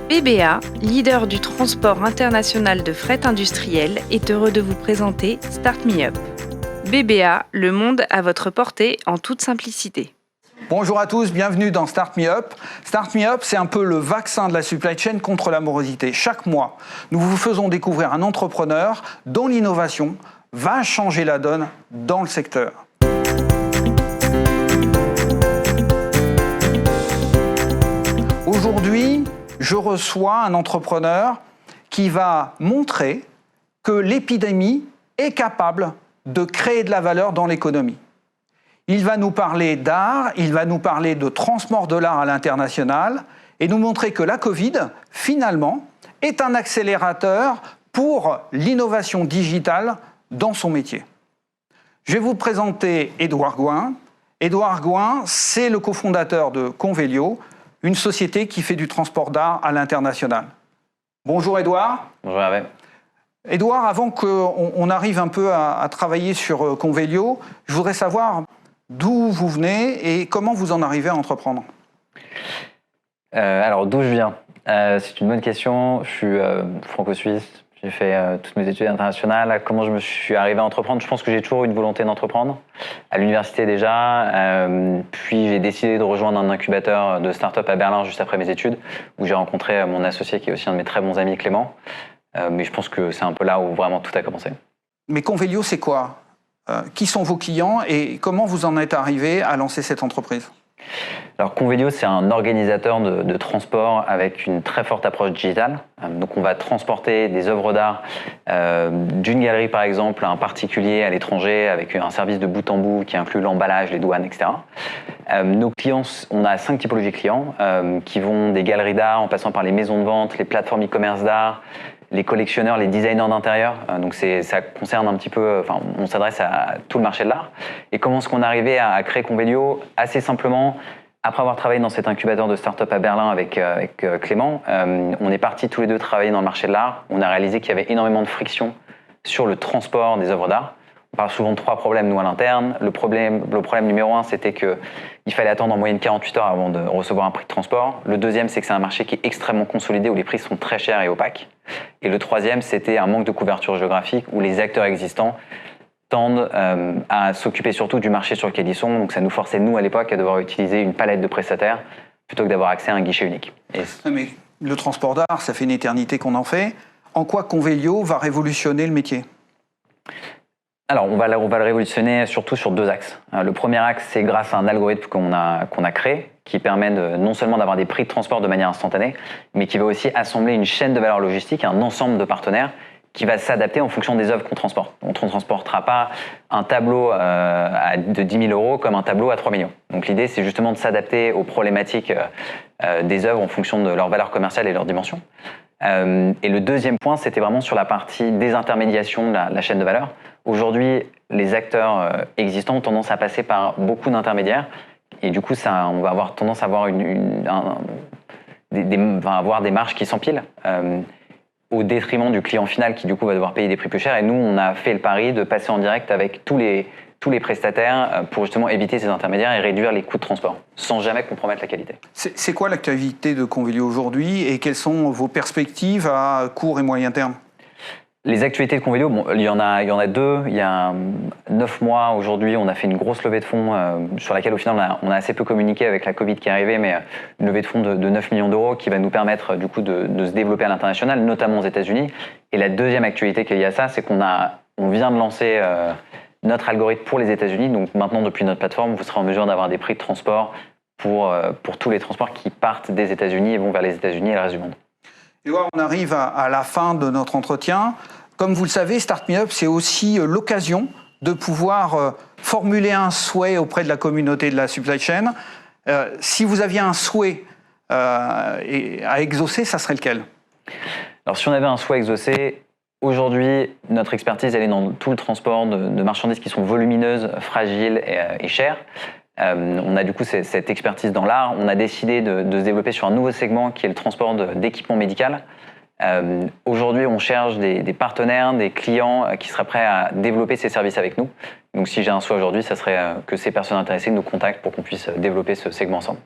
BBA, leader du transport international de fret industriel, est heureux de vous présenter Start Me Up. BBA, le monde à votre portée en toute simplicité. Bonjour à tous, bienvenue dans Start Me Up. Start Me Up, c'est un peu le vaccin de la supply chain contre la morosité. Chaque mois, nous vous faisons découvrir un entrepreneur dont l'innovation va changer la donne dans le secteur. Aujourd'hui, je reçois un entrepreneur qui va montrer que l'épidémie est capable de créer de la valeur dans l'économie. Il va nous parler d'art, il va nous parler de transport de l'art à l'international et nous montrer que la Covid, finalement, est un accélérateur pour l'innovation digitale dans son métier. Je vais vous présenter Édouard Gouin. Édouard Gouin, c'est le cofondateur de Convelio, une société qui fait du transport d'art à l'international. Bonjour Édouard. Bonjour Hervé. Édouard, avant qu'on arrive un peu à travailler sur Convelio, je voudrais savoir d'où vous venez et comment vous en arrivez à entreprendre. Alors d'où je viens, c'est une bonne question. Je suis franco-suisse, j'ai fait toutes mes études internationales. Comment je me suis arrivé à entreprendre? Je pense que j'ai toujours eu une volonté d'entreprendre, à l'université déjà. Puis j'ai décidé de rejoindre un incubateur de start-up à Berlin juste après mes études, où j'ai rencontré mon associé qui est aussi un de mes très bons amis, Clément. Mais je pense que c'est un peu là où vraiment tout a commencé. Mais Convelio, c'est quoi? Qui sont vos clients et comment vous en êtes arrivé à lancer cette entreprise? Alors Convelio, c'est un organisateur de transport avec une très forte approche digitale. Donc on va transporter des œuvres d'art d'une galerie par exemple à un particulier à l'étranger avec un service de bout en bout qui inclut l'emballage, les douanes, etc. Nos clients, on a 5 typologies de clients qui vont des galeries d'art en passant par les maisons de vente, les plateformes e-commerce d'art, les collectionneurs, les designers d'intérieur. Donc ça concerne un petit peu, enfin, on s'adresse à tout le marché de l'art. Et comment est-ce qu'on est arrivé à créer Convelio? Assez simplement, après avoir travaillé dans cet incubateur de start-up à Berlin avec Clément, on est partis tous les deux travailler dans le marché de l'art. On a réalisé qu'il y avait énormément de friction sur le transport des œuvres d'art. On parle souvent de 3 problèmes, nous, à l'interne. Le problème numéro 1, c'était qu'il fallait attendre en moyenne 48 heures avant de recevoir un prix de transport. Le deuxième, c'est que c'est un marché qui est extrêmement consolidé, où les prix sont très chers et opaques. Et le troisième, c'était un manque de couverture géographique, où les acteurs existants tendent à s'occuper surtout du marché sur lequel ils sont. Donc ça nous forçait, nous, à l'époque, à devoir utiliser une palette de prestataires, plutôt que d'avoir accès à un guichet unique. Mais le transport d'art, ça fait une éternité qu'on en fait. En quoi Convelio va révolutionner le métier? Alors, on va le révolutionner surtout sur 2 axes. Le premier axe, c'est grâce à un algorithme qu'on a créé, qui permet non seulement d'avoir des prix de transport de manière instantanée, mais qui va aussi assembler une chaîne de valeur logistique, un ensemble de partenaires qui va s'adapter en fonction des œuvres qu'on transporte. On ne transportera pas un tableau de 10 000 euros comme un tableau à 3 millions. Donc l'idée, c'est justement de s'adapter aux problématiques des œuvres en fonction de leur valeur commerciale et leur dimension. Et le deuxième point, c'était vraiment sur la partie désintermédiation de la chaîne de valeur. Aujourd'hui, les acteurs existants ont tendance à passer par beaucoup d'intermédiaires et du coup, on va avoir tendance à avoir avoir des marges qui s'empilent au détriment du client final qui du coup va devoir payer des prix plus chers. Et nous, on a fait le pari de passer en direct avec tous les prestataires pour justement éviter ces intermédiaires et réduire les coûts de transport sans jamais compromettre la qualité. C'est quoi l'activité de Convelio aujourd'hui et quelles sont vos perspectives à court et moyen terme? Les actualités de Convelio, bon, il y en a 2. Il y a 9 mois aujourd'hui, on a fait une grosse levée de fonds sur laquelle au final on a assez peu communiqué avec la Covid qui est arrivée, mais une levée de fonds de 9 millions d'euros qui va nous permettre du coup de se développer à l'international, notamment aux États-Unis. Et la deuxième actualité qu'il y a ça, c'est qu'on vient de lancer notre algorithme pour les États-Unis. Donc maintenant, depuis notre plateforme, vous serez en mesure d'avoir des prix de transport pour tous les transports qui partent des États-Unis et vont vers les États-Unis et le reste du monde. Et voilà, on arrive à la fin de notre entretien. Comme vous le savez, Start Me Up, c'est aussi l'occasion de pouvoir formuler un souhait auprès de la communauté de la supply chain. Si vous aviez un souhait à exaucer, ça serait lequel? Alors si on avait un souhait à exaucer, aujourd'hui, notre expertise, elle est dans tout le transport de marchandises qui sont volumineuses, fragiles et chères. On a du coup cette expertise dans l'art. On a décidé de se développer sur un nouveau segment qui est le transport d'équipements médicaux. Aujourd'hui, on cherche des partenaires, des clients qui seraient prêts à développer ces services avec nous. Donc si j'ai un souhait aujourd'hui, ça serait que ces personnes intéressées nous contactent pour qu'on puisse développer ce segment ensemble.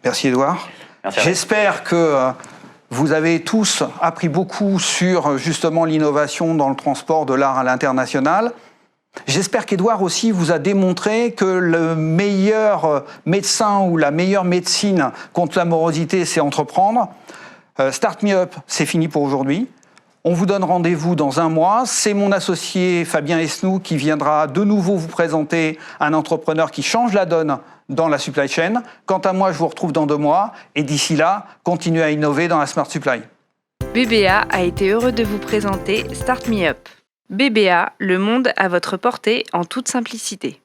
Merci Édouard. Merci. J'espère que Vous avez tous appris beaucoup sur justement l'innovation dans le transport de l'art à l'international. J'espère qu'Edouard aussi vous a démontré que le meilleur médecin ou la meilleure médecine contre la morosité, c'est entreprendre. Start Me Up, c'est fini pour aujourd'hui. On vous donne rendez-vous dans un mois. C'est mon associé Fabien Esnou qui viendra de nouveau vous présenter un entrepreneur qui change la donne dans la supply chain. Quant à moi, je vous retrouve dans 2 mois. Et d'ici là, continuez à innover dans la Smart Supply. BBA a été heureux de vous présenter Start Me Up. BBA, le monde à votre portée en toute simplicité.